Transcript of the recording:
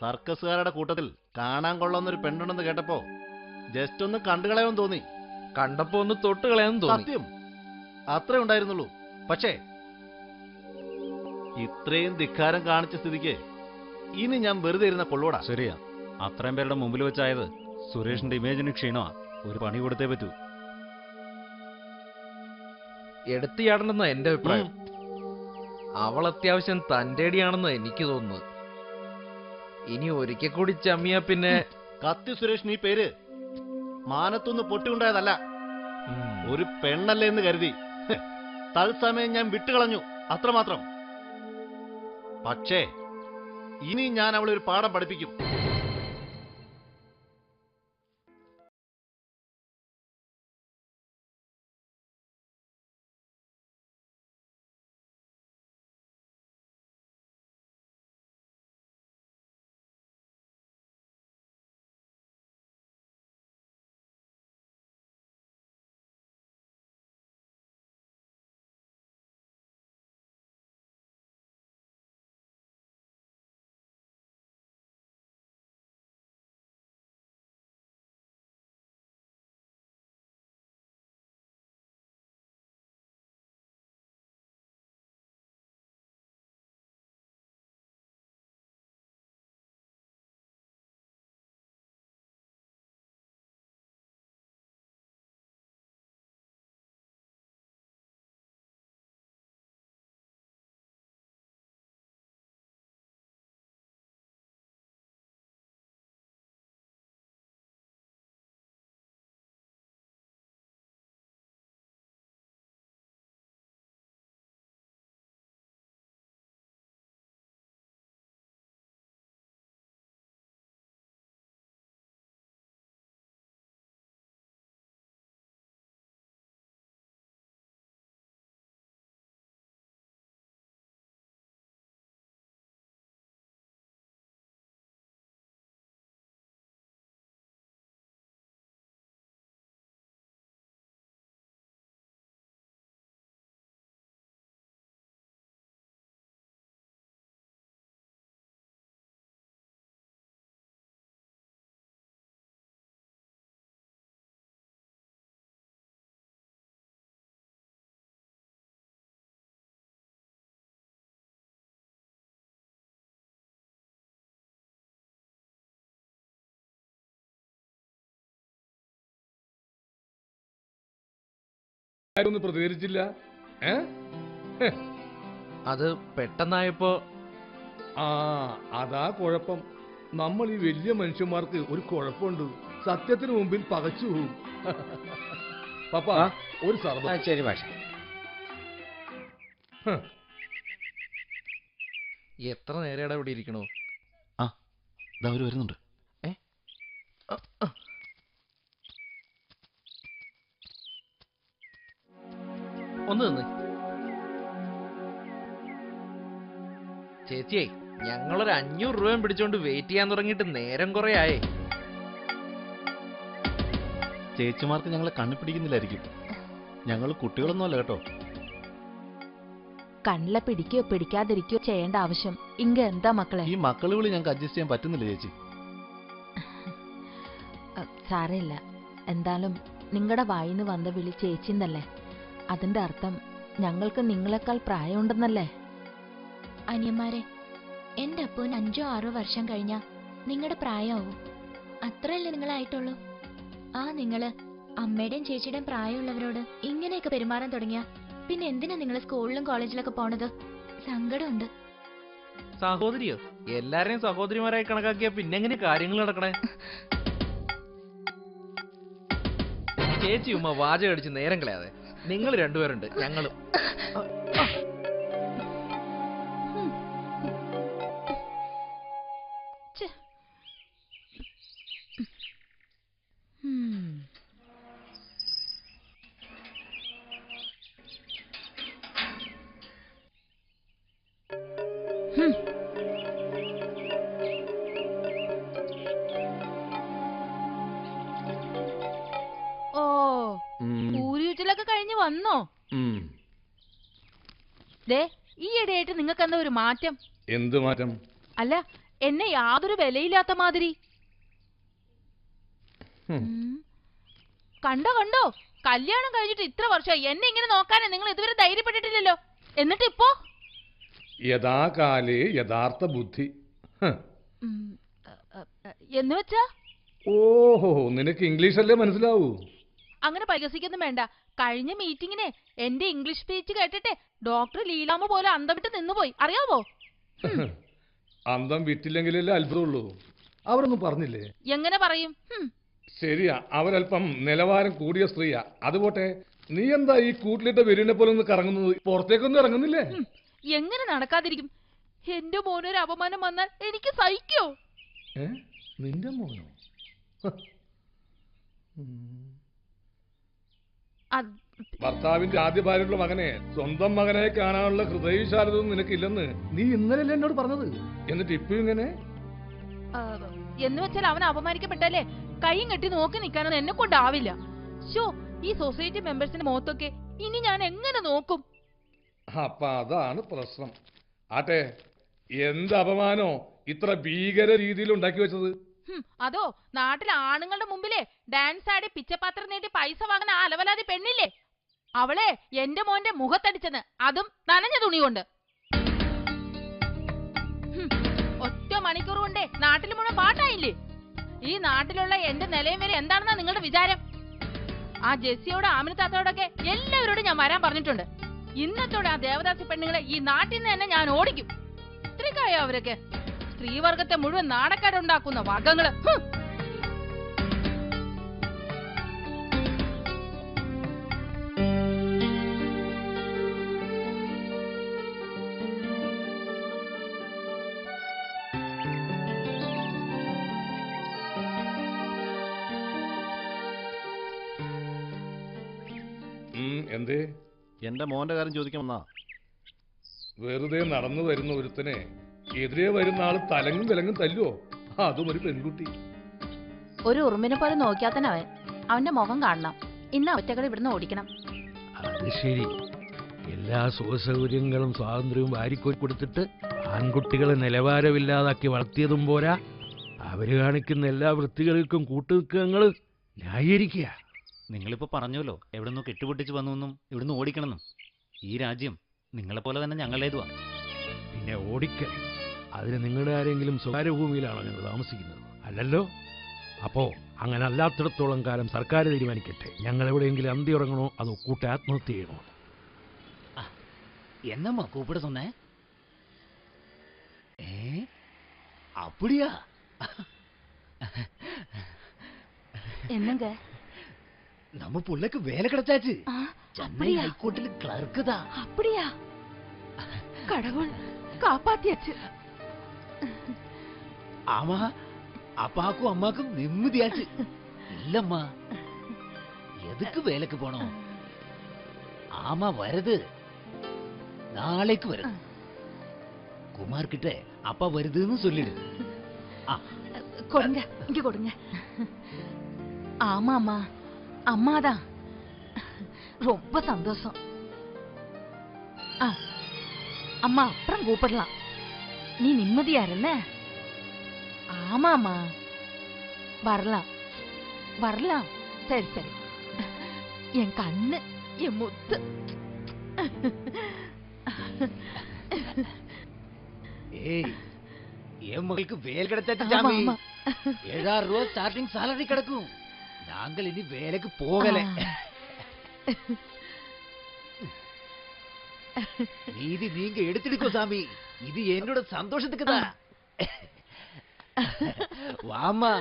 സർക്കസുകാരുടെ കൂട്ടത്തിൽ കാണാൻ കൊള്ളുന്നൊരു പെണ്ണുണ്ടെന്ന് കേട്ടപ്പോ ജസ്റ്റ് ഒന്ന് കണ്ടുകളയാൻ തോന്നി. കണ്ടപ്പോ ഒന്ന് തൊട്ട് കളയാൻ തോന്നി. സത്യം അത്രേ ഉണ്ടായിരുന്നുള്ളൂ. പക്ഷേ ഇത്രയും ധിക്കാരം കാണിച്ച സ്ഥിതിക്ക് ഇനി ഞാൻ വെറുതെ ഇരുന്ന കൊള്ളൂടാ. ശരിയാ, അത്രയും പേരുടെ മുമ്പിൽ വെച്ചായത് സുരേഷിന്റെ ഇമേജിന് ക്ഷീണമാ. ഒരു പണി കൊടുത്തേ പറ്റൂ. എടുത്തിയാടണമെന്നാ എന്റെ അഭിപ്രായം. അവൾ അത്യാവശ്യം തന്റേടിയാണെന്ന് എനിക്ക് തോന്നുന്നത്. ഇനി ഒരിക്കൽ കൂടി ചമ്മിയ പിന്നെ കത്തി സുരേഷ് ഈ പേര് മാനത്തൊന്ന് പൊട്ടിയുണ്ടായതല്ല, ഒരു പെണ്ണല്ലേ എന്ന് കരുതി തത്സമയം ഞാൻ വിട്ടുകളഞ്ഞു, അത്രമാത്രം. പക്ഷേ ഇനി ഞാൻ അവളെ ഒരു പാഠം പഠിപ്പിക്കും. ആരൊന്നും പ്രതികരിച്ചില്ല. അത് പെട്ടെന്നായപ്പോ അതാ കുഴപ്പം. നമ്മൾ ഈ വലിയ മനുഷ്യന്മാർക്ക് ഒരു കുഴപ്പമുണ്ട്, സത്യത്തിന് മുമ്പിൽ പകച്ചു പോകും. പപ്പ ഒരു സർവ. ശരി ഭാഷ. എത്ര നേരം ഇവിടെ ഇരിക്കണോ? അവര് വരുന്നുണ്ട്. ഒന്ന് നിന്ന് ചേച്ചിയെ, ഞങ്ങളൊരു 500 രൂപയും പിടിച്ചോണ്ട് വെയിറ്റ് ചെയ്യാൻ തുടങ്ങിയിട്ട് നേരം കുറെ ആയേ. ചേച്ചിമാർക്ക് ഞങ്ങളെ കണ്ണു പിടിക്കുന്നില്ലായിരിക്കും. ഞങ്ങൾ കുട്ടികളൊന്നും അല്ല കേട്ടോ. കണ്ണിലെ പിടിക്കോ പിടിക്കാതിരിക്കോ ചെയ്യേണ്ട ആവശ്യം ഇങ്ങ എന്താ മക്കളെ? ഈ മക്കള് വിളി ഞങ്ങൾക്ക് അഡ്ജസ്റ്റ് ചെയ്യാൻ പറ്റുന്നില്ല ചേച്ചി. സാരമില്ല, എന്തായാലും നിങ്ങളുടെ വായിന്ന് വന്ന വിളി ചേച്ചിന്നല്ലേ. അതിന്റെ അർത്ഥം ഞങ്ങൾക്ക് നിങ്ങളെക്കാൾ പ്രായമുണ്ടെന്നല്ലേ? അനിയന്മാരെ, എന്റെ അപ്പൂന് 5-6 വർഷം കഴിഞ്ഞാ നിങ്ങളുടെ പ്രായമാവും. അത്രയല്ലേ നിങ്ങളായിട്ടുള്ളൂ. നിങ്ങള് അമ്മയുടെയും ചേച്ചിയുടെയും പ്രായമുള്ളവരോട് ഇങ്ങനെയൊക്കെ പെരുമാറാൻ തുടങ്ങിയ പിന്നെ എന്തിനാ നിങ്ങൾ സ്കൂളിലും കോളേജിലൊക്കെ പോണത്? സങ്കടമുണ്ട്. സഹോദരിയോ? എല്ലാരെയും സഹോദരിമാരായി കണക്കാക്കിയ പിന്നെ എങ്ങനെ കാര്യങ്ങൾ നടക്കണേ? ചേച്ചി ഉമ്മ വാചകം അടിച്ച് നേരം കളയാതെ. നിങ്ങൾ രണ്ടുപേരുണ്ട്, ഞങ്ങളും. ഊരിയൂറ്റലൊക്കെ കഴിഞ്ഞ് വന്നോ? ദേ, ഈ ഇടയായിട്ട് നിങ്ങൾക്ക് എന്താ ഒരു മാറ്റം? എന്ത് മാറ്റം? അല്ല, എന്നെ യാതൊരു വിലയില്ലാത്ത മാതിരി. കണ്ടോ കണ്ടോ, കല്യാണം കഴിഞ്ഞിട്ട് ഇത്ര വർഷമായി എന്നെ ഇങ്ങനെ നോക്കാനേ നിങ്ങൾ ഇതുവരെ ധൈര്യപ്പെട്ടിട്ടില്ലല്ലോ. എന്നിട്ട് ഇപ്പോ യഥാകാലേ യഥാർത്ഥ ബുദ്ധി. എന്ന് വെച്ചാ? ഓഹോ, നിനക്ക് ഇംഗ്ലീഷ് അല്ലേ മനസ്സിലാവൂ. അങ്ങനെ പരിഹസിക്കൊന്നും വേണ്ട. കഴിഞ്ഞ മീറ്റിങ്ങിനെ എന്റെ ഇംഗ്ലീഷ് സ്പീച്ച് കേട്ടിട്ട് ഡോക്ടർ ലീലാമ്മ പോലെ അന്തം വിട്ട് നിന്നുപോയി, അറിയാവോ? അന്തം വിറ്റില്ലെങ്കിലല്ലേ അത്ഭുതമുള്ളൂ. അവരൊന്നും പറഞ്ഞില്ലേ? എങ്ങനെ പറയും? ശരിയാ, അവരല്പം നിലവാരം കൂടിയ സ്ത്രീയാ. അതുപോട്ടെ, നീ എന്താ ഈ കൂട്ടിലിട്ട വെരുവിനെ പോലെ ഒന്ന് കറങ്ങുന്നത്? പുറത്തേക്കൊന്നും ഇറങ്ങുന്നില്ലേ? എങ്ങനെ നടക്കാതിരിക്കും? എന്റെ മോനൊരു അപമാനം വന്നാൽ എനിക്ക് സഹിക്കോ? നിന്റെ മോനോ? ഭർത്താവിന്റെ ആദ്യ ഭാര്യയുള്ള മകനെ സ്വന്തം മകനെ കാണാനുള്ള ഹൃദയവിശാലതൊന്നും നിനക്കില്ലെന്ന് നീ ഇന്നലെ എന്നോട് പറഞ്ഞത്. എന്നിട്ട് ഇപ്പൊ ഇങ്ങനെ? എന്ന് വെച്ചാൽ അവൻ അപമാനിക്കപ്പെട്ടല്ലേ കൈയും കെട്ടി നോക്കി നിൽക്കാനൊന്നും എന്നെ കൊണ്ടാവില്ല. ഷോ, ഈ സൊസൈറ്റി മെമ്പേഴ്സിന്റെ മുഖത്തൊക്കെ ഇനി ഞാൻ എങ്ങനെ നോക്കും? അപ്പൊ അതാണ് പ്രശ്നം. ആട്ടെ, എന്ത് അപമാനോ ഇത്ര ഭീകര രീതിയിൽ ഉണ്ടാക്കി വെച്ചത്? അതോ നാട്ടിലെ ആണുങ്ങളുടെ മുമ്പിലെ ഡാൻസ് ആടി പിച്ചപാത്രം നീട്ടി പൈസ വാങ്ങുന്ന ആ അലവലാതി പെണ്ണില്ലേ, അവളെ എന്റെ മോന്റെ മുഖത്തടിച്ചെന്ന്, അതും നനഞ്ഞ തുണി കൊണ്ട്. ഒറ്റ മണിക്കൂർ കൊണ്ടേ നാട്ടിൽ മുഴുവൻ പാട്ടായില്ലേ? ഈ നാട്ടിലുള്ള എന്റെ നിലയും വരെ എന്താണെന്നാ നിങ്ങളുടെ വിചാരം? ആ ജെസ്സിയോട് ആമിനത്താത്തോടൊക്കെ എല്ലാവരോടും ഞാൻ വരാൻ പറഞ്ഞിട്ടുണ്ട്. ഇന്നത്തോടെ ആ ദേവദാസി പെണ്ണുങ്ങളെ ഈ നാട്ടിൽ നിന്ന് തന്നെ ഞാൻ ഓടിക്കും. ഇത്രയ്ക്കായോ അവരൊക്കെ? സ്ത്രീവർഗത്തെ മുഴുവൻ നാടക്കാരുണ്ടാക്കുന്ന വർഗങ്ങള്. എന്തേ? എന്റെ മോന്റെ കാര്യം ചോദിക്കാൻ വന്നാ. വെറുതെ നടന്നു വരുന്ന ഒരുത്തനെ എതിരെ വരുന്ന ആള് തലങ്ങും വിലങ്ങും തല്ലുവോ? അതും ഒരു പെൺകുട്ടി. ഒരു ഉറുമ്പിനെ പോലെ നോക്കിയാൽ തന്നെ അവന്റെ മുഖം കാണണം. ഇന്ന് ഒറ്റകൾ ഇവിടുന്ന് ഓടിക്കണം. അത് ശരി, എല്ലാ സുഖസൗകര്യങ്ങളും സ്വാതന്ത്ര്യവും വാരിക്കോരി കൊടുത്തിട്ട് ആൺകുട്ടികളെ നിലവാരമില്ലാതാക്കി വളർത്തിയതും പോരാ, അവര് കാണിക്കുന്ന എല്ലാ വൃത്തികൾക്കും കൂട്ടുനിൽക്കുക ന്യായീകരിക്കുക. നിങ്ങളിപ്പോൾ പറഞ്ഞല്ലോ എവിടുന്നോ കെട്ടുപൊട്ടിച്ച് വന്നു ഇവിടുന്ന് ഓടിക്കണമെന്നും. ഈ രാജ്യം നിങ്ങളെപ്പോലെ തന്നെ ഞങ്ങളുടേതുവാ. പിന്നെ ഓടിക്കൽ, അതിന് നിങ്ങളുടെ ആരെങ്കിലും സ്വകാര്യ ഭൂമിയിലാണോ ഞങ്ങൾ താമസിക്കുന്നത്? അല്ലല്ലോ. അപ്പോ അങ്ങനെ അല്ലാത്തിടത്തോളം കാലം സർക്കാർ തീരുമാനിക്കട്ടെ. ഞങ്ങൾ എവിടെയെങ്കിലും അന്തി ഉറങ്ങണോ അതോ കൂട്ടി ആത്മഹത്യ ചെയ്യണോ? എന്നമ്മ കൂപ്പിട சொன்னே? அப்படியா? என்னங்க? நம்ம புள்ளைக்கு வேலை கிடைச்சாச்சு. சென்னை ஹைகோர்ட்டில் கிளர்க்கு தான். அப்படியா? கடவுள் காப்பாத்தியாச்சு. ஆமா, அப்பாக்கும் அம்மாக்கும் நிம்மதியாச்சு. இல்லம்மா, எதுக்கு வேலைக்கு போனோம்? ஆமா வருது, நாளைக்கு வருது. குமார் கிட்ட அப்பா வருதுன்னு சொல்லிடு. கொடுங்க, இங்க கொடுங்க. ஆமாமா, அம்மாதான். ரொம்ப சந்தோஷம். அம்மா அப்புறம் கூப்பிடலாம். நீ நிம்மதியா இருந்த? ஆமாமா, வரலாம் வரலாம். சரி சரி, என் கண்ணு, என் முத்து. ஏய், என் மகளுக்கு வேலை கிடைச்சாச்சு சாமி. 7000 ரூபாய் ஸ்டார்டிங் சாலரி கிடைக்கும். நாங்கள் இனி வேலைக்கு போகல. நீதி நீங்க எடுத்துடுக்கோ சாமி, இது என்னோட சந்தோஷத்துக்கு தான். வாமா.